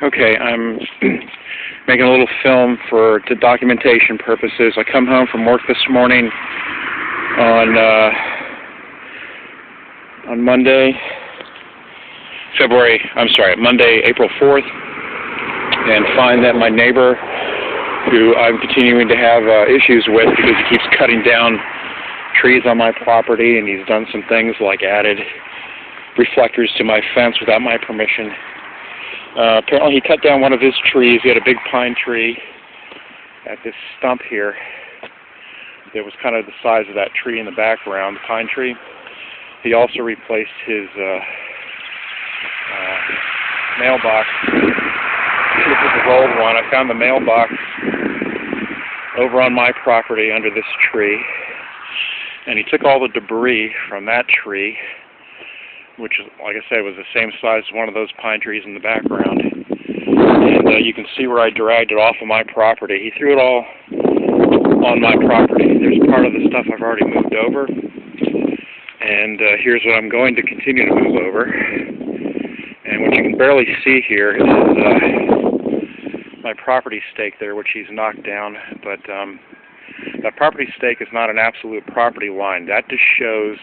Okay, I'm making a little film for documentation purposes. I come home from work this morning on Monday, April 4th, and find that my neighbor, who I'm continuing to have issues with because he keeps cutting down trees on my property, and he's done some things like added reflectors to my fence without my permission. Apparently he cut down one of his trees. He had a big pine tree at this stump here that was kind of the size of that tree in the background, the pine tree. He also replaced his mailbox. This is his old one. I found the mailbox over on my property under this tree, and he took all the debris from that tree, which, like I said, was the same size as one of those pine trees in the background. And you can see where I dragged it off of my property. He threw it all on my property. There's part of the stuff I've already moved over. And here's what I'm going to continue to move over. And what you can barely see here is my property stake there, which he's knocked down. But that property stake is not an absolute property line. That just shows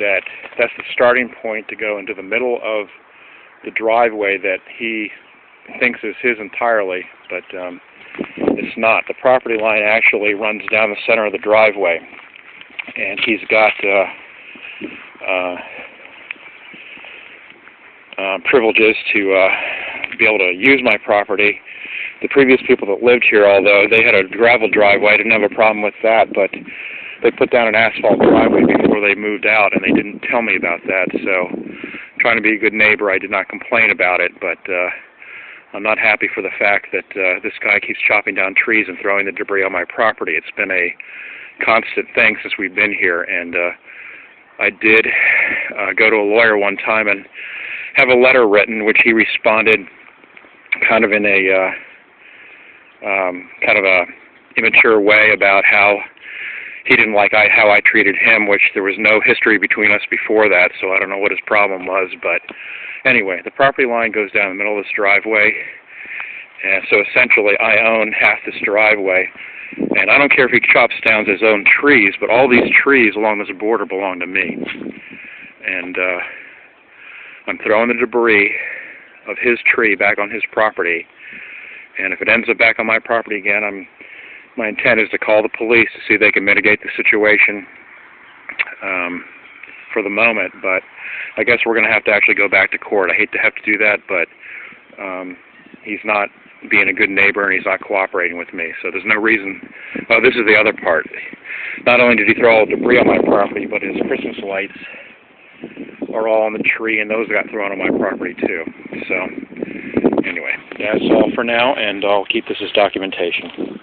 that that's the starting point to go into the middle of the driveway that he thinks is his entirely, but it's not. The property line actually runs down the center of the driveway, and he's got privileges to be able to use my property. The previous people that lived here, although they had a gravel driveway, I didn't have a problem with that, but they put down an asphalt driveway before they moved out, and they didn't tell me about that. So, trying to be a good neighbor, I did not complain about it, but I'm not happy for the fact that this guy keeps chopping down trees and throwing the debris on my property. It's been a constant thing since we've been here, and I did go to a lawyer one time and have a letter written, which he responded kind of in a immature way about how he didn't like how I treated him, which there was no history between us before that, so I don't know what his problem was. But anyway, the property line goes down the middle of this driveway, and so essentially I own half this driveway. And I don't care if he chops down his own trees, but all these trees along this border belong to me. And I'm throwing the debris of his tree back on his property, and if it ends up back on my property again, my intent is to call the police to see if they can mitigate the situation for the moment, but I guess we're going to have to actually go back to court. I hate to have to do that, but he's not being a good neighbor and he's not cooperating with me, so there's no reason. Oh, this is the other part. Not only did he throw all the debris on my property, but his Christmas lights are all on the tree, and those got thrown on my property too. So anyway, that's all for now, and I'll keep this as documentation.